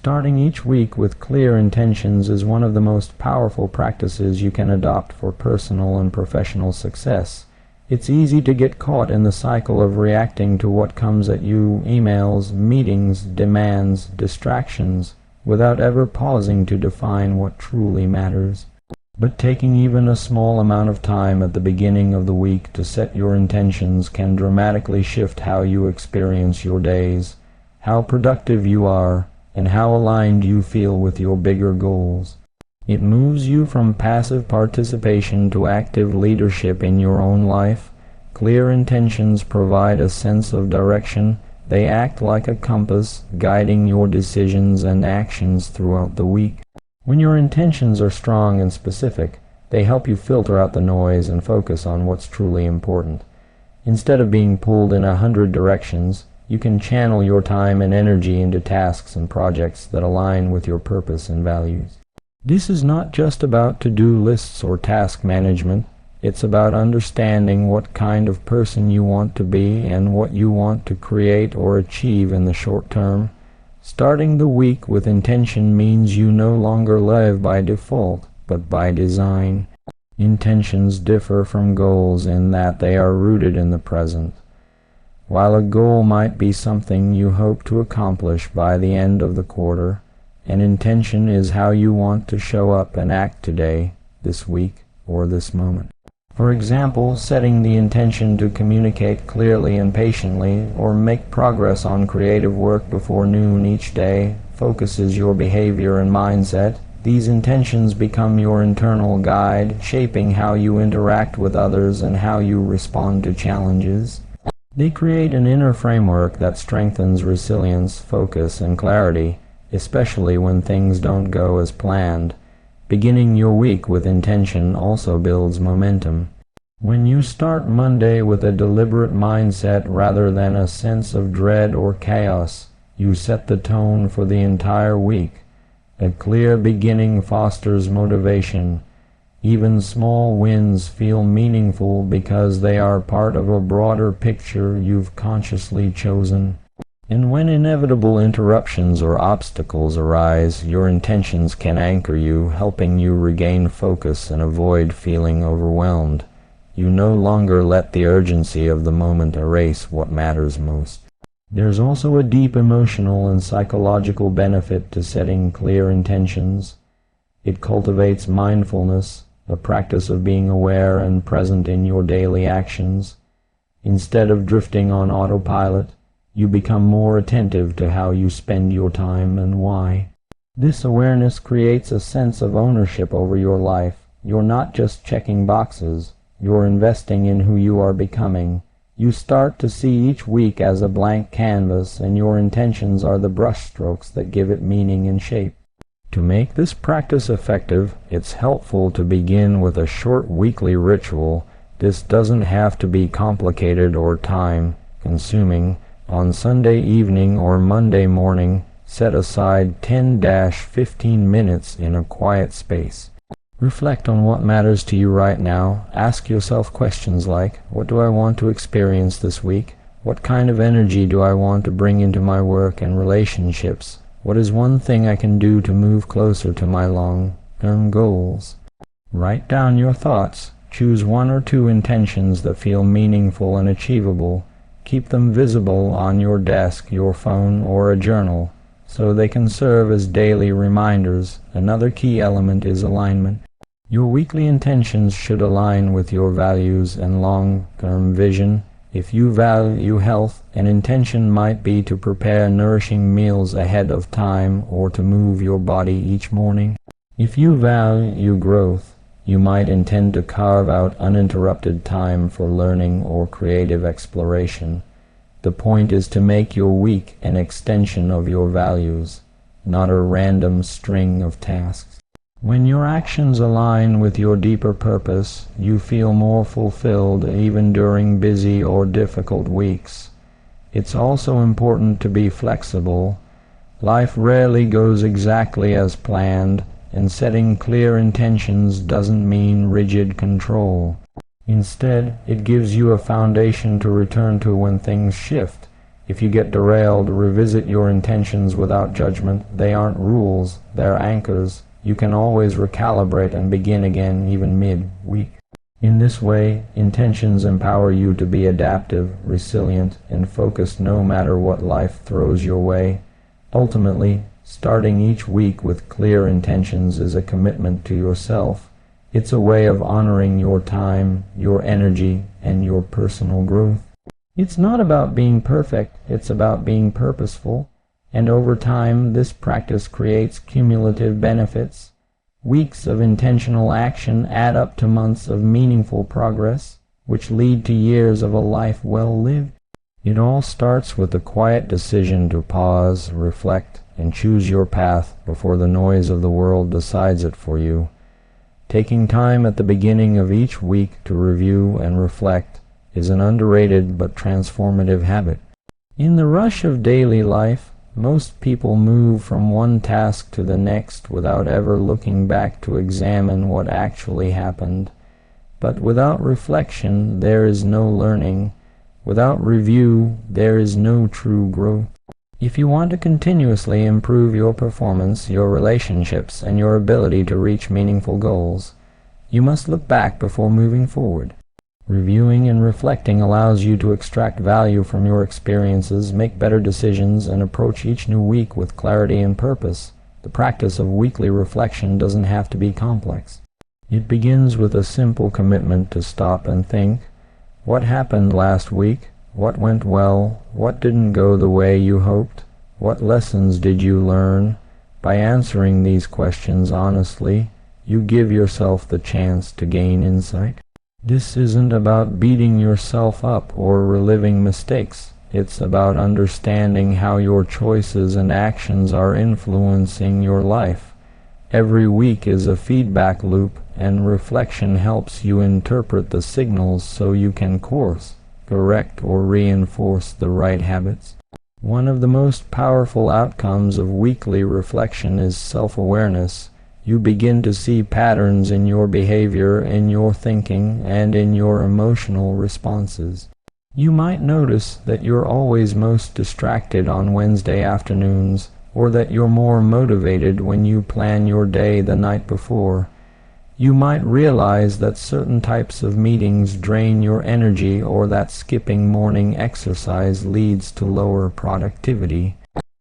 Starting each week with clear intentions is one of the most powerful practices you can adopt for personal and professional success. It's easy to get caught in the cycle of reacting to what comes at you, emails, meetings, demands, distractions, without ever pausing to define what truly matters. But taking even a small amount of time at the beginning of the week to set your intentions can dramatically shift how you experience your days, how productive you are, and how aligned you feel with your bigger goals. It moves you from passive participation to active leadership in your own life. Clear intentions provide a sense of direction. They act like a compass, guiding your decisions and actions throughout the week. When your intentions are strong and specific, they help you filter out the noise and focus on what's truly important. Instead of being pulled in 100 directions, you can channel your time and energy into tasks and projects that align with your purpose and values. This is not just about to-do lists or task management. It's about understanding what kind of person you want to be and what you want to create or achieve in the short term. Starting the week with intention means you no longer live by default, but by design. Intentions differ from goals in that they are rooted in the present. While a goal might be something you hope to accomplish by the end of the quarter, an intention is how you want to show up and act today, this week, or this moment. For example, setting the intention to communicate clearly and patiently, or make progress on creative work before noon each day, focuses your behavior and mindset. These intentions become your internal guide, shaping how you interact with others and how you respond to challenges. They create an inner framework that strengthens resilience, focus, and clarity, especially when things don't go as planned. Beginning your week with intention also builds momentum. When you start Monday with a deliberate mindset rather than a sense of dread or chaos, you set the tone for the entire week. A clear beginning fosters motivation. Even small wins feel meaningful because they are part of a broader picture you've consciously chosen. And when inevitable interruptions or obstacles arise, your intentions can anchor you, helping you regain focus and avoid feeling overwhelmed. You no longer let the urgency of the moment erase what matters most. There's also a deep emotional and psychological benefit to setting clear intentions. It cultivates mindfulness, a practice of being aware and present in your daily actions. Instead of drifting on autopilot, you become more attentive to how you spend your time and why. This awareness creates a sense of ownership over your life. You're not just checking boxes, you're investing in who you are becoming. You start to see each week as a blank canvas, and your intentions are the brushstrokes that give it meaning and shape. To make this practice effective, it's helpful to begin with a short weekly ritual. This doesn't have to be complicated or time-consuming. On Sunday evening or Monday morning, set aside 10-15 minutes in a quiet space. Reflect on what matters to you right now. Ask yourself questions like, what do I want to experience this week? What kind of energy do I want to bring into my work and relationships? What is one thing I can do to move closer to my long-term goals? Write down your thoughts. Choose one or two intentions that feel meaningful and achievable. Keep them visible on your desk, your phone, or a journal, so they can serve as daily reminders. Another key element is alignment. Your weekly intentions should align with your values and long-term vision. If you value health, an intention might be to prepare nourishing meals ahead of time or to move your body each morning. If you value growth, you might intend to carve out uninterrupted time for learning or creative exploration. The point is to make your week an extension of your values, not a random string of tasks. When your actions align with your deeper purpose, you feel more fulfilled even during busy or difficult weeks. It's also important to be flexible. Life rarely goes exactly as planned, and setting clear intentions doesn't mean rigid control. Instead, it gives you a foundation to return to when things shift. If you get derailed, revisit your intentions without judgment. They aren't rules, they're anchors. You can always recalibrate and begin again, even mid-week. In this way, intentions empower you to be adaptive, resilient, and focused no matter what life throws your way. Ultimately, starting each week with clear intentions is a commitment to yourself. It's a way of honoring your time, your energy, and your personal growth. It's not about being perfect, it's about being purposeful, and over time this practice creates cumulative benefits. Weeks of intentional action add up to months of meaningful progress, which lead to years of a life well lived. It all starts with the quiet decision to pause, reflect, and choose your path before the noise of the world decides it for you. Taking time at the beginning of each week to review and reflect is an underrated but transformative habit. In the rush of daily life, most people move from one task to the next without ever looking back to examine what actually happened. But without reflection, there is no learning. Without review, there is no true growth. If you want to continuously improve your performance, your relationships, and your ability to reach meaningful goals, you must look back before moving forward. Reviewing and reflecting allows you to extract value from your experiences, make better decisions, and approach each new week with clarity and purpose. The practice of weekly reflection doesn't have to be complex. It begins with a simple commitment to stop and think. What happened last week? What went well? What didn't go the way you hoped? What lessons did you learn? By answering these questions honestly, you give yourself the chance to gain insight. This isn't about beating yourself up or reliving mistakes. It's about understanding how your choices and actions are influencing your life. Every week is a feedback loop, and reflection helps you interpret the signals so you can course, correct, or reinforce the right habits. One of the most powerful outcomes of weekly reflection is self-awareness. You begin to see patterns in your behavior, in your thinking, and in your emotional responses. You might notice that you're always most distracted on Wednesday afternoons, or that you're more motivated when you plan your day the night before. You might realize that certain types of meetings drain your energy, or that skipping morning exercise leads to lower productivity.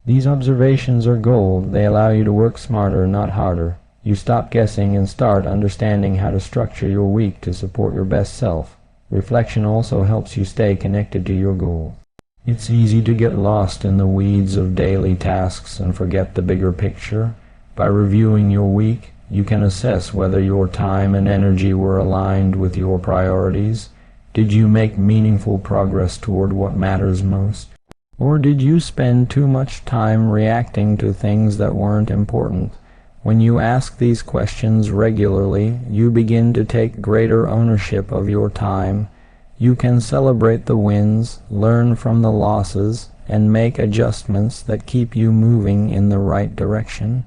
These observations are gold. They allow you to work smarter, not harder. You stop guessing and start understanding how to structure your week to support your best self. Reflection also helps you stay connected to your goal. It's easy to get lost in the weeds of daily tasks and forget the bigger picture. By reviewing your week, you can assess whether your time and energy were aligned with your priorities. Did you make meaningful progress toward what matters most? Or did you spend too much time reacting to things that weren't important? When you ask these questions regularly, you begin to take greater ownership of your time. You can celebrate the wins, learn from the losses, and make adjustments that keep you moving in the right direction.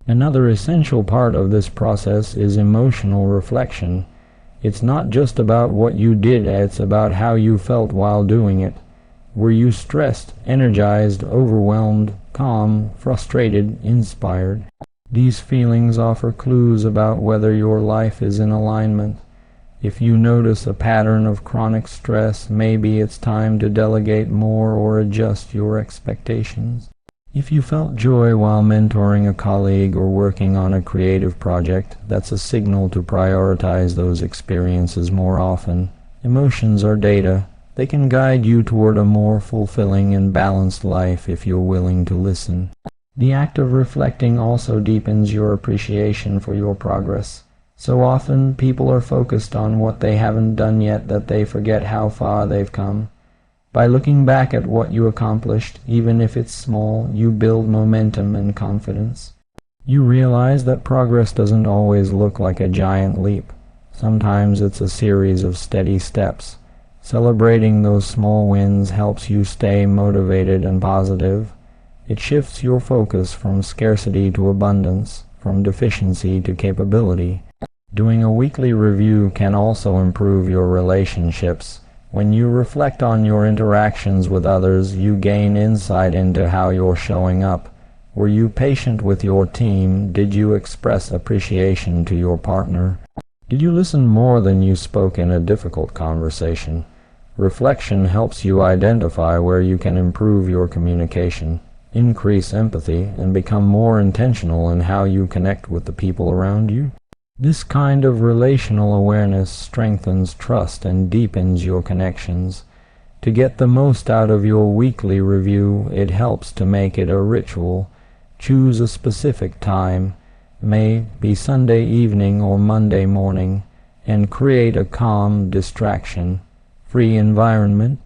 Another essential part of this process is emotional reflection. It's not just about what you did, it's about how you felt while doing it. Were you stressed, energized, overwhelmed, calm, frustrated, inspired? These feelings offer clues about whether your life is in alignment. If you notice a pattern of chronic stress, maybe it's time to delegate more or adjust your expectations. If you felt joy while mentoring a colleague or working on a creative project, that's a signal to prioritize those experiences more often. Emotions are data. They can guide you toward a more fulfilling and balanced life if you're willing to listen. The act of reflecting also deepens your appreciation for your progress. So often, people are focused on what they haven't done yet that they forget how far they've come. By looking back at what you accomplished, even if it's small, you build momentum and confidence. You realize that progress doesn't always look like a giant leap. Sometimes it's a series of steady steps. Celebrating those small wins helps you stay motivated and positive. It shifts your focus from scarcity to abundance, from deficiency to capability. Doing a weekly review can also improve your relationships. When you reflect on your interactions with others, you gain insight into how you're showing up. Were you patient with your team? Did you express appreciation to your partner? Did you listen more than you spoke in a difficult conversation? Reflection helps you identify where you can improve your communication, increase empathy, and become more intentional in how you connect with the people around you. This kind of relational awareness strengthens trust and deepens your connections. To get the most out of your weekly review, it helps to make it a ritual. Choose a specific time, may be Sunday evening or Monday morning, and create a calm, distraction-free environment.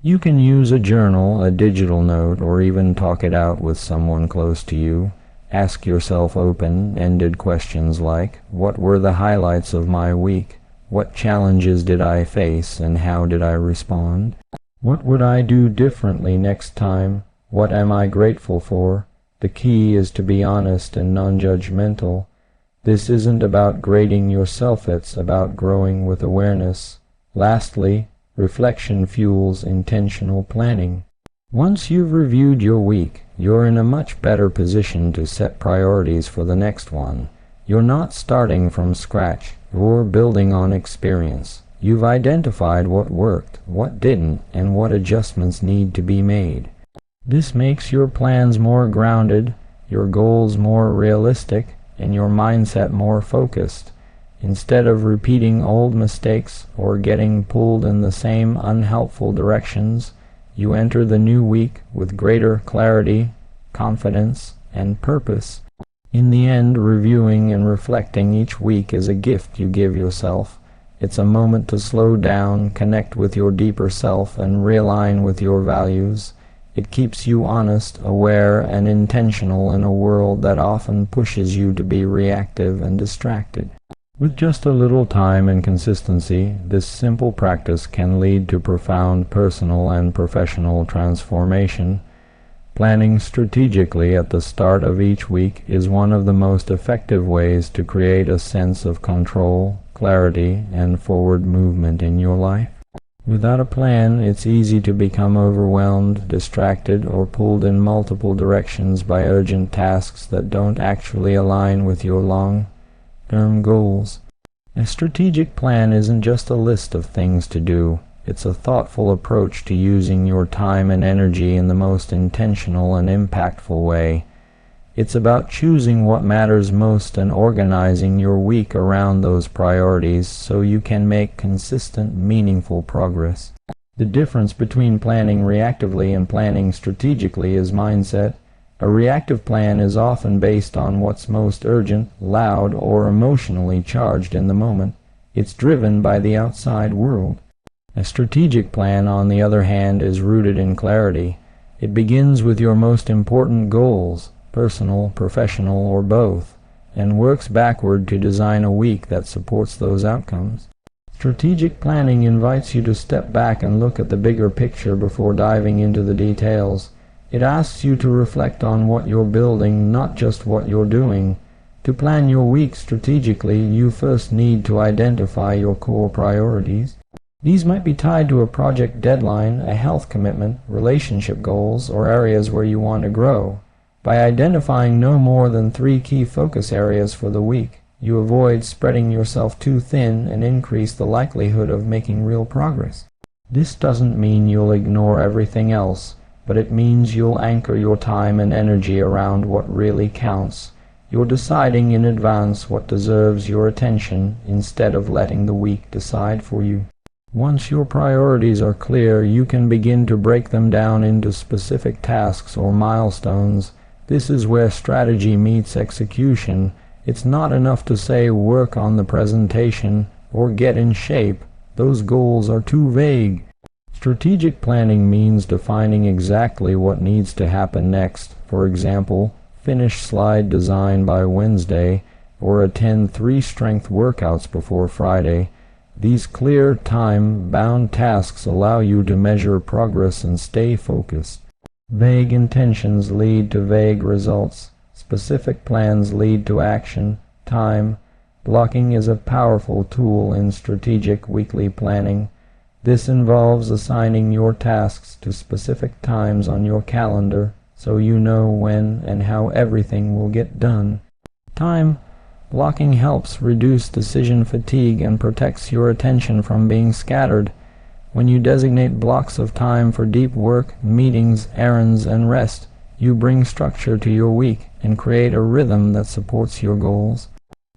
You can use a journal, a digital note, or even talk it out with someone close to you. Ask yourself open-ended questions like, what were the highlights of my week? What challenges did I face, and how did I respond? What would I do differently next time? What am I grateful for? The key is to be honest and non-judgmental. This isn't about grading yourself, it's about growing with awareness. Lastly, reflection fuels intentional planning. Once you've reviewed your week, you're in a much better position to set priorities for the next one. You're not starting from scratch, you're building on experience. You've identified what worked, what didn't, and what adjustments need to be made. This makes your plans more grounded, your goals more realistic, and your mindset more focused. Instead of repeating old mistakes or getting pulled in the same unhelpful directions, you enter the new week with greater clarity, confidence, and purpose. In the end, reviewing and reflecting each week is a gift you give yourself. It's a moment to slow down, connect with your deeper self, and realign with your values. It keeps you honest, aware, and intentional in a world that often pushes you to be reactive and distracted. With just a little time and consistency, this simple practice can lead to profound personal and professional transformation. Planning strategically at the start of each week is one of the most effective ways to create a sense of control, clarity, and forward movement in your life. Without a plan, it's easy to become overwhelmed, distracted, or pulled in multiple directions by urgent tasks that don't actually align with your long-term goals. A strategic plan isn't just a list of things to do. It's a thoughtful approach to using your time and energy in the most intentional and impactful way. It's about choosing what matters most and organizing your week around those priorities so you can make consistent, meaningful progress. The difference between planning reactively and planning strategically is mindset. A reactive plan is often based on what's most urgent, loud, or emotionally charged in the moment. It's driven by the outside world. A strategic plan, on the other hand, is rooted in clarity. It begins with your most important goals, personal, professional, or both, and works backward to design a week that supports those outcomes. Strategic planning invites you to step back and look at the bigger picture before diving into the details. It asks you to reflect on what you're building, not just what you're doing. To plan your week strategically, you first need to identify your core priorities. These might be tied to a project deadline, a health commitment, relationship goals, or areas where you want to grow. By identifying no more than 3 key focus areas for the week, you avoid spreading yourself too thin and increase the likelihood of making real progress. This doesn't mean you'll ignore everything else, but it means you'll anchor your time and energy around what really counts. You're deciding in advance what deserves your attention instead of letting the week decide for you. Once your priorities are clear, you can begin to break them down into specific tasks or milestones. This is where strategy meets execution. It's not enough to say work on the presentation or get in shape. Those goals are too vague. Strategic planning means defining exactly what needs to happen next. For example, finish slide design by Wednesday or attend 3 strength workouts before Friday. These clear, time-bound tasks allow you to measure progress and stay focused. Vague intentions lead to vague results. Specific plans lead to action. Time blocking is a powerful tool in strategic weekly planning. This involves assigning your tasks to specific times on your calendar so you know when and how everything will get done. Time blocking helps reduce decision fatigue and protects your attention from being scattered. When you designate blocks of time for deep work, meetings, errands, and rest, you bring structure to your week and create a rhythm that supports your goals.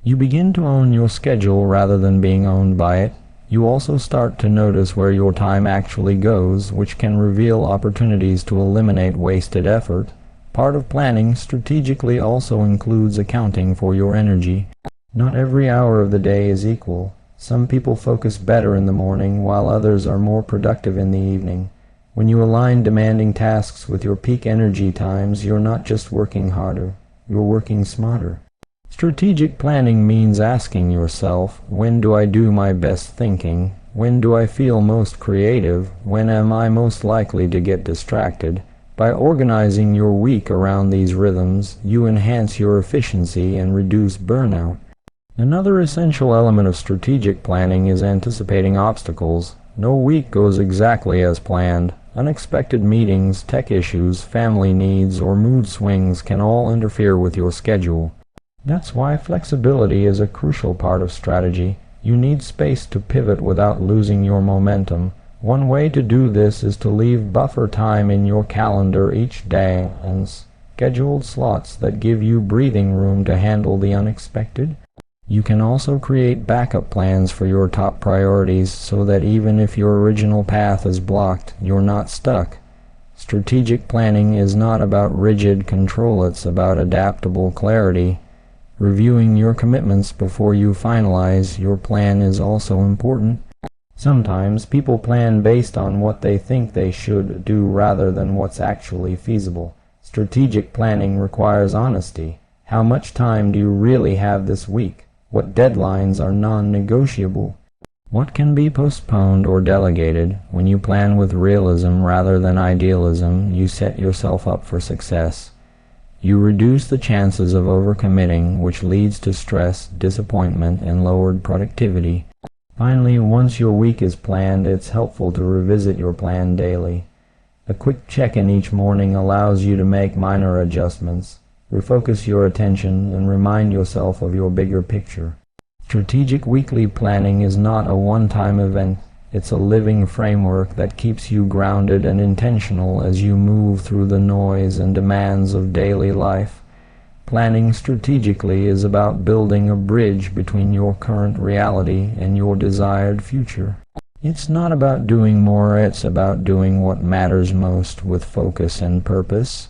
You begin to own your schedule rather than being owned by it. You also start to notice where your time actually goes, which can reveal opportunities to eliminate wasted effort. Part of planning strategically also includes accounting for your energy. Not every hour of the day is equal. Some people focus better in the morning, while others are more productive in the evening. When you align demanding tasks with your peak energy times, you're not just working harder, you're working smarter. Strategic planning means asking yourself, when do I do my best thinking? When do I feel most creative? When am I most likely to get distracted? By organizing your week around these rhythms, you enhance your efficiency and reduce burnout. Another essential element of strategic planning is anticipating obstacles. No week goes exactly as planned. Unexpected meetings, tech issues, family needs, or mood swings can all interfere with your schedule. That's why flexibility is a crucial part of strategy. You need space to pivot without losing your momentum. One way to do this is to leave buffer time in your calendar each day and scheduled slots that give you breathing room to handle the unexpected. You can also create backup plans for your top priorities so that even if your original path is blocked, you're not stuck. Strategic planning is not about rigid control, it's about adaptable clarity. Reviewing your commitments before you finalize your plan is also important. Sometimes people plan based on what they think they should do rather than what's actually feasible. Strategic planning requires honesty. How much time do you really have this week? What deadlines are non-negotiable? What can be postponed or delegated? When you plan with realism rather than idealism, you set yourself up for success. You reduce the chances of overcommitting, which leads to stress, disappointment, and lowered productivity. Finally, once your week is planned, it's helpful to revisit your plan daily. A quick check-in each morning allows you to make minor adjustments, refocus your attention, and remind yourself of your bigger picture. Strategic weekly planning is not a one-time event. It's a living framework that keeps you grounded and intentional as you move through the noise and demands of daily life. Planning strategically is about building a bridge between your current reality and your desired future. It's not about doing more, it's about doing what matters most with focus and purpose.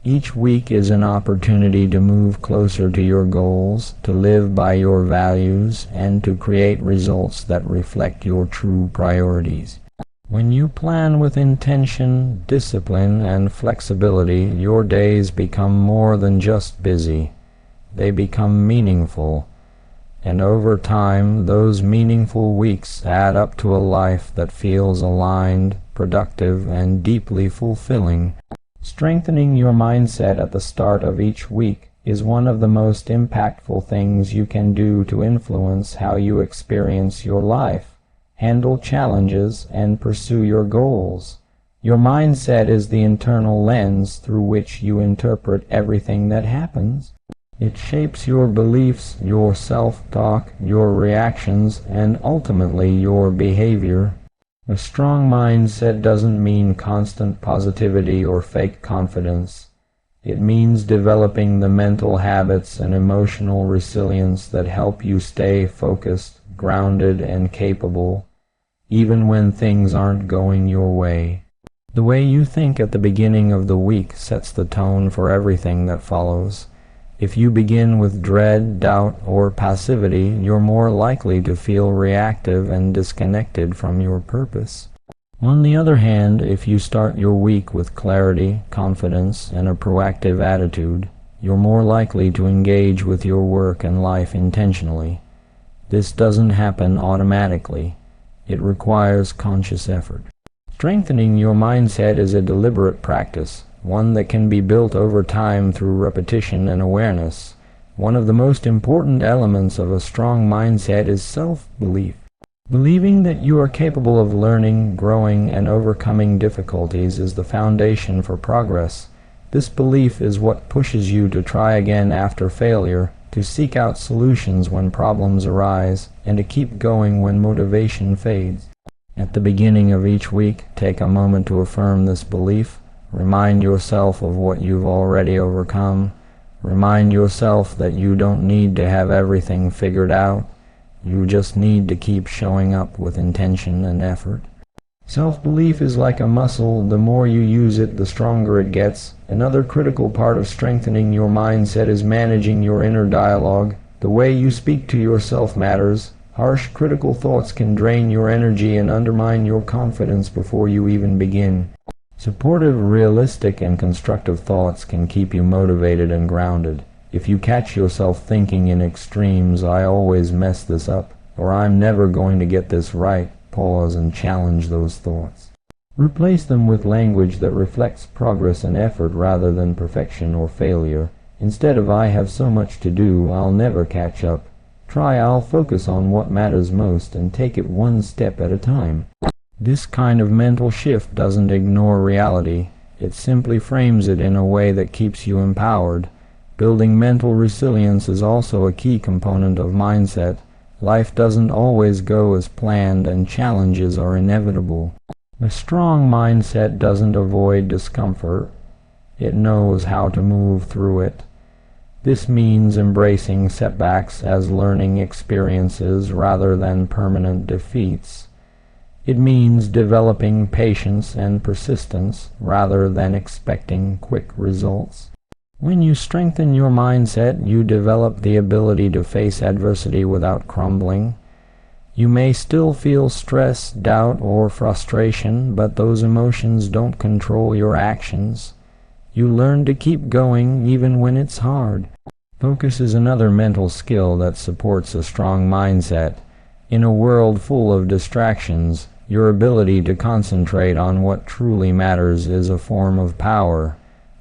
Each week is an opportunity to move closer to your goals, to live by your values, and to create results that reflect your true priorities. When you plan with intention, discipline, and flexibility, your days become more than just busy. They become meaningful. And over time, those meaningful weeks add up to a life that feels aligned, productive, and deeply fulfilling. Strengthening your mindset at the start of each week is one of the most impactful things you can do to influence how you experience your life, handle challenges, and pursue your goals. Your mindset is the internal lens through which you interpret everything that happens. It shapes your beliefs, your self-talk, your reactions, and ultimately your behavior. A strong mindset doesn't mean constant positivity or fake confidence. It means developing the mental habits and emotional resilience that help you stay focused, grounded, and capable, even when things aren't going your way. The way you think at the beginning of the week sets the tone for everything that follows. If you begin with dread, doubt, or passivity, you're more likely to feel reactive and disconnected from your purpose. On the other hand, if you start your week with clarity, confidence, and a proactive attitude, you're more likely to engage with your work and life intentionally. This doesn't happen automatically. It requires conscious effort. Strengthening your mindset is a deliberate practice, one that can be built over time through repetition and awareness. One of the most important elements of a strong mindset is self-belief. Believing that you are capable of learning, growing, and overcoming difficulties is the foundation for progress. This belief is what pushes you to try again after failure, to seek out solutions when problems arise, and to keep going when motivation fades. At the beginning of each week, take a moment to affirm this belief. Remind yourself of what you've already overcome. Remind yourself that you don't need to have everything figured out. You just need to keep showing up with intention and effort. Self-belief is like a muscle. The more you use it, the stronger it gets. Another critical part of strengthening your mindset is managing your inner dialogue. The way you speak to yourself matters. Harsh, critical thoughts can drain your energy and undermine your confidence before you even begin. Supportive, realistic, and constructive thoughts can keep you motivated and grounded. If you catch yourself thinking in extremes, "I always mess this up," or "I'm never going to get this right," pause and challenge those thoughts. Replace them with language that reflects progress and effort rather than perfection or failure. Instead of "I have so much to do, I'll never catch up," try "I'll focus on what matters most and take it one step at a time." This kind of mental shift doesn't ignore reality. It simply frames it in a way that keeps you empowered. Building mental resilience is also a key component of mindset. Life doesn't always go as planned, and challenges are inevitable. A strong mindset doesn't avoid discomfort. It knows how to move through it. This means embracing setbacks as learning experiences rather than permanent defeats. It means developing patience and persistence rather than expecting quick results. When you strengthen your mindset, you develop the ability to face adversity without crumbling. You may still feel stress, doubt, or frustration, but those emotions don't control your actions. You learn to keep going even when it's hard. Focus is another mental skill that supports a strong mindset. In a world full of distractions, your ability to concentrate on what truly matters is a form of power.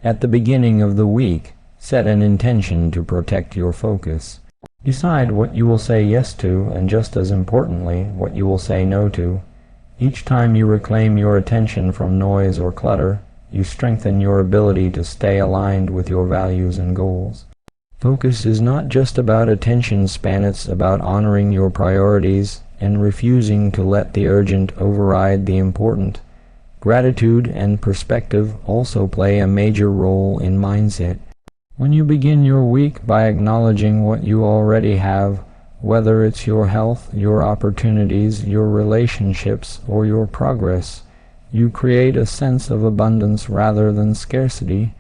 At the beginning of the week, set an intention to protect your focus. Decide what you will say yes to, and just as importantly, what you will say no to. Each time you reclaim your attention from noise or clutter, you strengthen your ability to stay aligned with your values and goals. Focus is not just about attention span, it's about honoring your priorities and refusing to let the urgent override the important. Gratitude and perspective also play a major role in mindset. When you begin your week by acknowledging what you already have, whether it's your health, your opportunities, your relationships, or your progress, you create a sense of abundance rather than scarcity.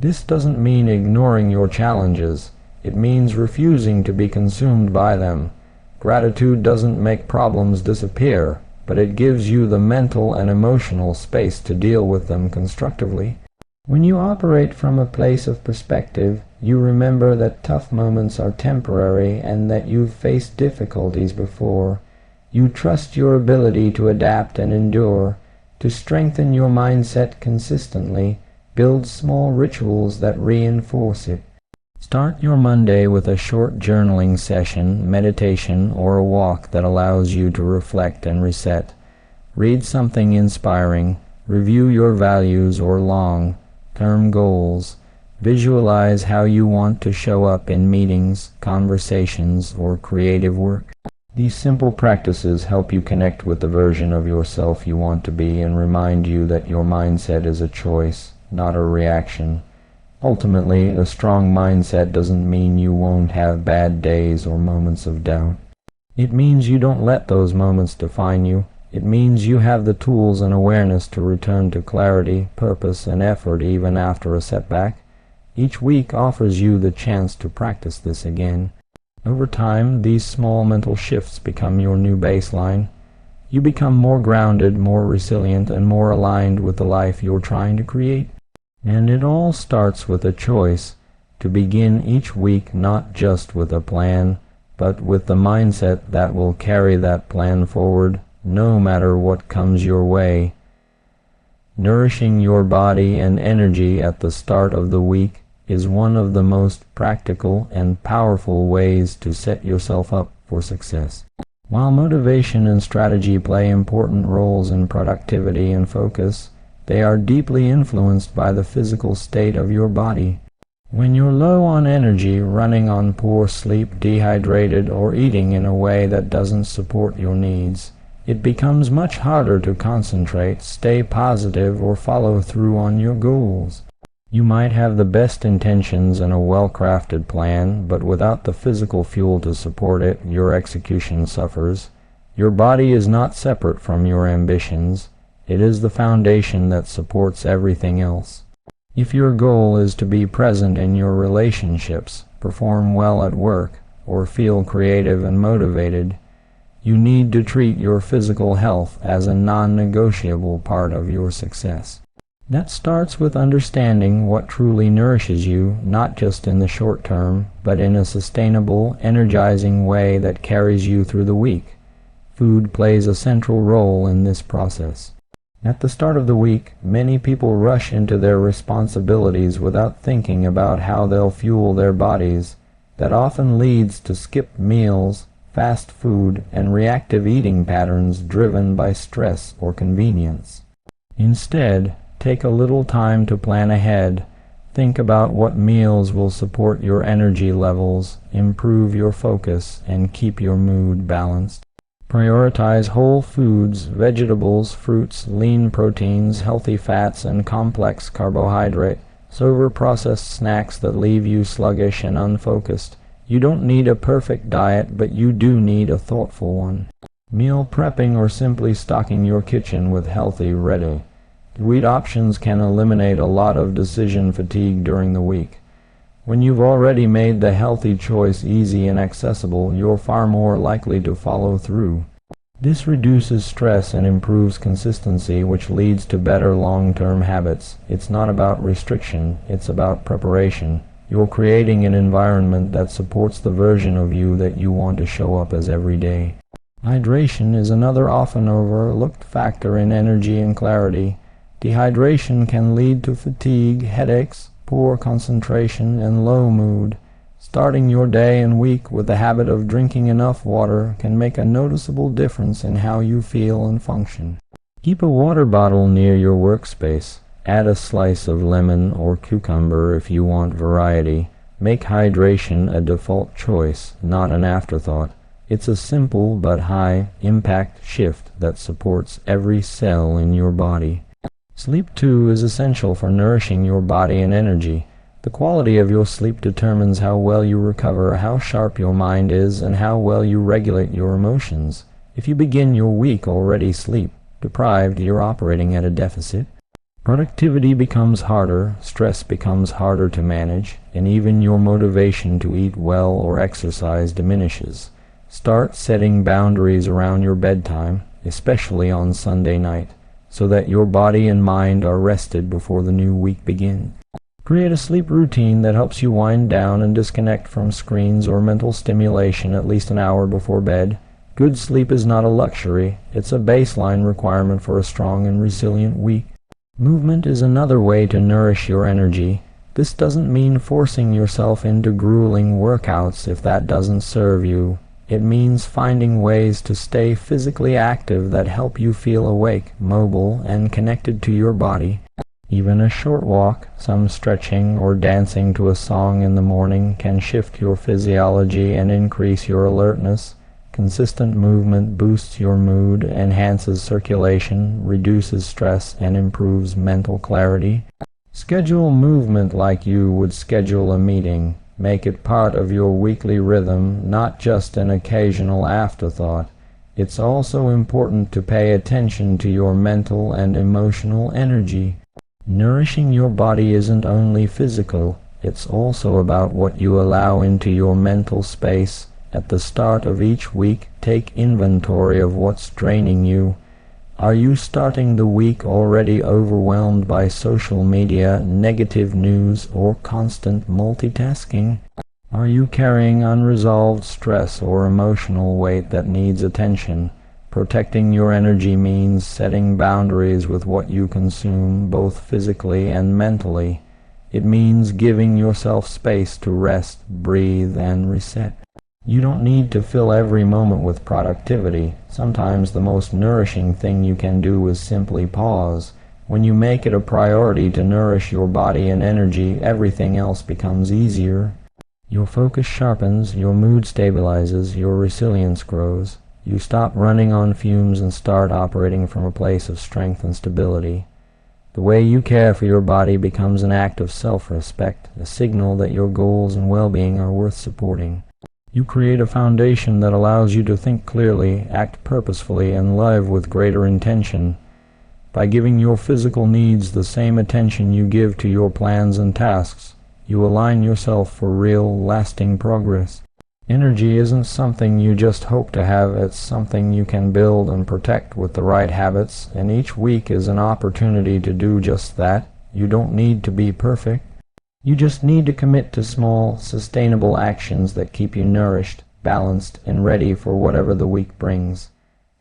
This doesn't mean ignoring your challenges. It means refusing to be consumed by them. Gratitude doesn't make problems disappear, but it gives you the mental and emotional space to deal with them constructively. When you operate from a place of perspective, you remember that tough moments are temporary and that you've faced difficulties before. You trust your ability to adapt and endure. To strengthen your mindset consistently, build small rituals that reinforce it. Start your Monday with a short journaling session, meditation, or a walk that allows you to reflect and reset. Read something inspiring. Review your values or long-term goals. Visualize how you want to show up in meetings, conversations, or creative work. These simple practices help you connect with the version of yourself you want to be and remind you that your mindset is a choice, not a reaction. Ultimately, a strong mindset doesn't mean you won't have bad days or moments of doubt. It means you don't let those moments define you. It means you have the tools and awareness to return to clarity, purpose, and effort even after a setback. Each week offers you the chance to practice this again. Over time, these small mental shifts become your new baseline. You become more grounded, more resilient, and more aligned with the life you're trying to create. And it all starts with a choice to begin each week not just with a plan, but with the mindset that will carry that plan forward no matter what comes your way. Nourishing your body and energy at the start of the week is one of the most practical and powerful ways to set yourself up for success. While motivation and strategy play important roles in productivity and focus, they are deeply influenced by the physical state of your body. When you're low on energy, running on poor sleep, dehydrated, or eating in a way that doesn't support your needs, it becomes much harder to concentrate, stay positive, or follow through on your goals. You might have the best intentions and a well-crafted plan, but without the physical fuel to support it, your execution suffers. Your body is not separate from your ambitions. It is the foundation that supports everything else. If your goal is to be present in your relationships, perform well at work, or feel creative and motivated, you need to treat your physical health as a non-negotiable part of your success. That starts with understanding what truly nourishes you, not just in the short term, but in a sustainable, energizing way that carries you through the week. Food plays a central role in this process. At the start of the week, many people rush into their responsibilities without thinking about how they'll fuel their bodies. That often leads to skipped meals, fast food, and reactive eating patterns driven by stress or convenience. Instead, take a little time to plan ahead. Think about what meals will support your energy levels, improve your focus, and keep your mood balanced. Prioritize whole foods, vegetables, fruits, lean proteins, healthy fats, and complex carbohydrate, over processed snacks that leave you sluggish and unfocused. You don't need a perfect diet, but you do need a thoughtful one. Meal prepping or simply stocking your kitchen with healthy, ready-to-eat options can eliminate a lot of decision fatigue during the week. When you've already made the healthy choice easy and accessible, you're far more likely to follow through. This reduces stress and improves consistency, which leads to better long-term habits. It's not about restriction, it's about preparation. You're creating an environment that supports the version of you that you want to show up as every day. Hydration is another often overlooked factor in energy and clarity. Dehydration can lead to fatigue, headaches, poor concentration, and low mood. Starting your day and week with the habit of drinking enough water can make a noticeable difference in how you feel and function. Keep a water bottle near your workspace. Add a slice of lemon or cucumber if you want variety. Make hydration a default choice, not an afterthought. It's a simple but high-impact shift that supports every cell in your body. Sleep, too, is essential for nourishing your body and energy. The quality of your sleep determines how well you recover, how sharp your mind is, and how well you regulate your emotions. If you begin your week already sleep-deprived, you're operating at a deficit. Productivity becomes harder, stress becomes harder to manage, and even your motivation to eat well or exercise diminishes. Start setting boundaries around your bedtime, especially on Sunday night, so that your body and mind are rested before the new week begins. Create a sleep routine that helps you wind down and disconnect from screens or mental stimulation at least an hour before bed. Good sleep is not a luxury, it's a baseline requirement for a strong and resilient week. Movement is another way to nourish your energy. This doesn't mean forcing yourself into grueling workouts if that doesn't serve you. It means finding ways to stay physically active that help you feel awake, mobile, and connected to your body. Even a short walk, some stretching, or dancing to a song in the morning can shift your physiology and increase your alertness. Consistent movement boosts your mood, enhances circulation, reduces stress, and improves mental clarity. Schedule movement like you would schedule a meeting. Make it part of your weekly rhythm, not just an occasional afterthought. It's also important to pay attention to your mental and emotional energy. Nourishing your body isn't only physical, it's also about what you allow into your mental space. At the start of each week, take inventory of what's draining you. Are you starting the week already overwhelmed by social media, negative news, or constant multitasking? Are you carrying unresolved stress or emotional weight that needs attention? Protecting your energy means setting boundaries with what you consume, both physically and mentally. It means giving yourself space to rest, breathe, and reset. You don't need to fill every moment with productivity. Sometimes the most nourishing thing you can do is simply pause. When you make it a priority to nourish your body and energy, everything else becomes easier. Your focus sharpens, your mood stabilizes, your resilience grows. You stop running on fumes and start operating from a place of strength and stability. The way you care for your body becomes an act of self-respect, a signal that your goals and well-being are worth supporting. You create a foundation that allows you to think clearly, act purposefully, and live with greater intention. By giving your physical needs the same attention you give to your plans and tasks, you align yourself for real, lasting progress. Energy isn't something you just hope to have, it's something you can build and protect with the right habits, and each week is an opportunity to do just that. You don't need to be perfect. You just need to commit to small, sustainable actions that keep you nourished, balanced, and ready for whatever the week brings.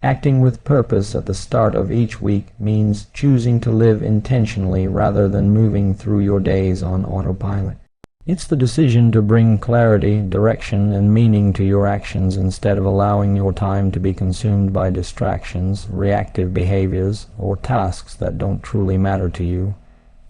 Acting with purpose at the start of each week means choosing to live intentionally rather than moving through your days on autopilot. It's the decision to bring clarity, direction, and meaning to your actions instead of allowing your time to be consumed by distractions, reactive behaviors, or tasks that don't truly matter to you.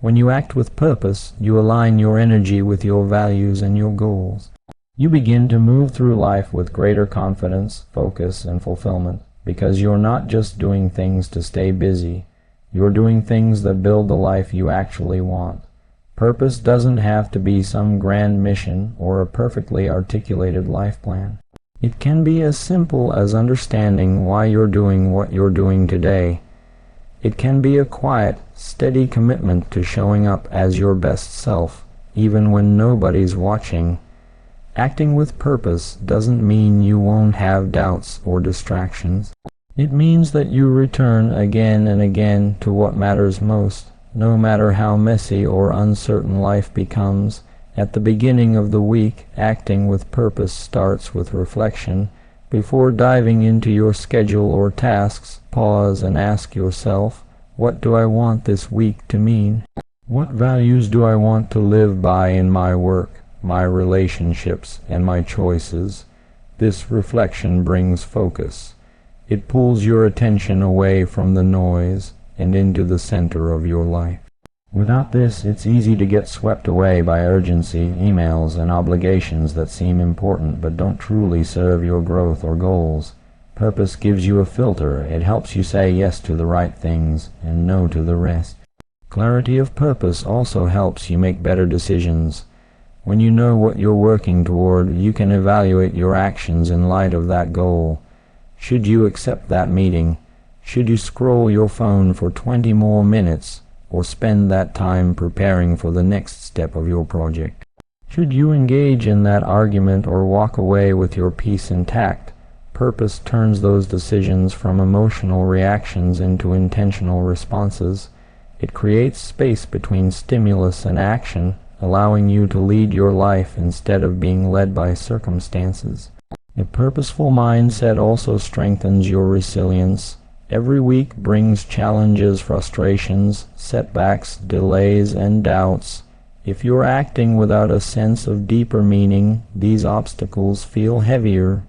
When you act with purpose, you align your energy with your values and your goals. You begin to move through life with greater confidence, focus, and fulfillment, because you're not just doing things to stay busy. You're doing things that build the life you actually want. Purpose doesn't have to be some grand mission or a perfectly articulated life plan. It can be as simple as understanding why you're doing what you're doing today. It can be a quiet, steady commitment to showing up as your best self, even when nobody's watching. Acting with purpose doesn't mean you won't have doubts or distractions. It means that you return again and again to what matters most. No matter how messy or uncertain life becomes, at the beginning of the week, acting with purpose starts with reflection. Before diving into your schedule or tasks, pause and ask yourself, what do I want this week to mean? What values do I want to live by in my work, my relationships, and my choices? This reflection brings focus. It pulls your attention away from the noise and into the center of your life. Without this, it's easy to get swept away by urgency, emails, and obligations that seem important but don't truly serve your growth or goals. Purpose gives you a filter. It helps you say yes to the right things and no to the rest. Clarity of purpose also helps you make better decisions. When you know what you're working toward, you can evaluate your actions in light of that goal. Should you accept that meeting? Should you scroll your phone for 20 more minutes, or spend that time preparing for the next step of your project? Should you engage in that argument or walk away with your peace intact? Purpose turns those decisions from emotional reactions into intentional responses. It creates space between stimulus and action, allowing you to lead your life instead of being led by circumstances. A purposeful mindset also strengthens your resilience. Every week brings challenges, frustrations, setbacks, delays, and doubts. If you're acting without a sense of deeper meaning, these obstacles feel heavier.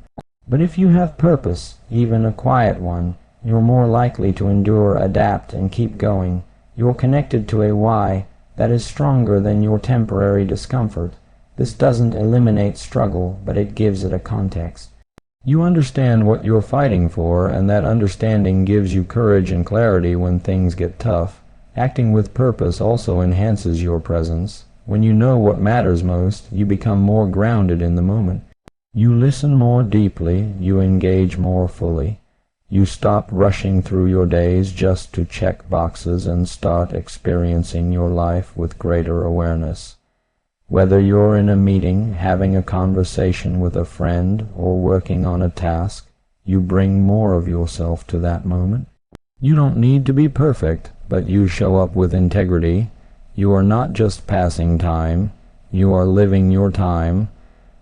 But if you have purpose, even a quiet one, you're more likely to endure, adapt, and keep going. You're connected to a why that is stronger than your temporary discomfort. This doesn't eliminate struggle, but it gives it a context. You understand what you're fighting for, and that understanding gives you courage and clarity when things get tough. Acting with purpose also enhances your presence. When you know what matters most, you become more grounded in the moment. You listen more deeply, you engage more fully. You stop rushing through your days just to check boxes and start experiencing your life with greater awareness. Whether you're in a meeting, having a conversation with a friend, or working on a task, you bring more of yourself to that moment. You don't need to be perfect, but you show up with integrity. You are not just passing time, you are living your time.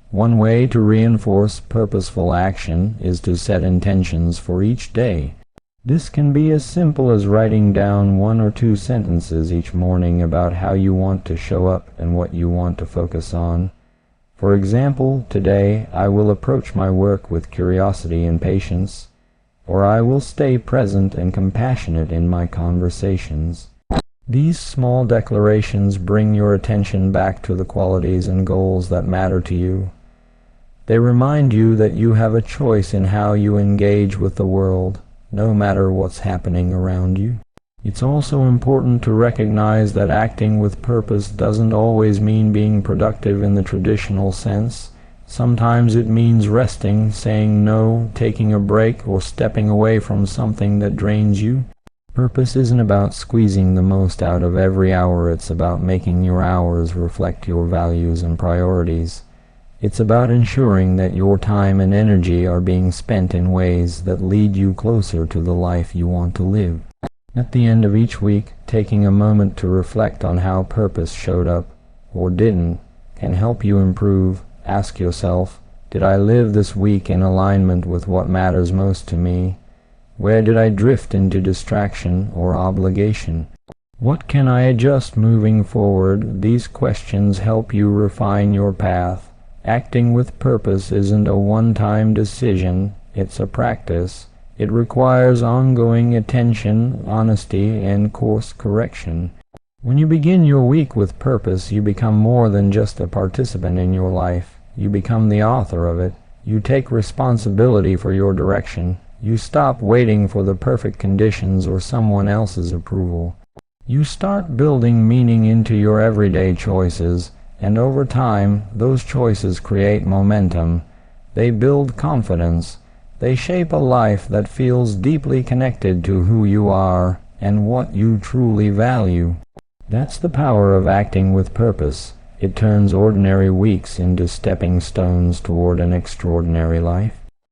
One way to reinforce purposeful action is to set intentions for each day. This can be as simple as writing down 1 or 2 sentences each morning about how you want to show up and what you want to focus on. For example, today I will approach my work with curiosity and patience, or I will stay present and compassionate in my conversations. These small declarations bring your attention back to the qualities and goals that matter to you. They remind you that you have a choice in how you engage with the world, no matter what's happening around you. It's also important to recognize that acting with purpose doesn't always mean being productive in the traditional sense. Sometimes it means resting, saying no, taking a break, or stepping away from something that drains you. Purpose isn't about squeezing the most out of every hour. It's about making your hours reflect your values and priorities. It's about ensuring that your time and energy are being spent in ways that lead you closer to the life you want to live. At the end of each week, taking a moment to reflect on how purpose showed up or didn't can help you improve. Ask yourself, did I live this week in alignment with what matters most to me? Where did I drift into distraction or obligation? What can I adjust moving forward? These questions help you refine your path. Acting with purpose isn't a one-time decision, it's a practice. It requires ongoing attention, honesty, and course correction. When you begin your week with purpose, you become more than just a participant in your life. You become the author of it. You take responsibility for your direction. You stop waiting for the perfect conditions or someone else's approval. You start building meaning into your everyday choices, and over time, those choices create momentum. They build confidence. They shape a life that feels deeply connected to who you are and what you truly value. That's the power of acting with purpose. It turns ordinary weeks into stepping stones toward an extraordinary life.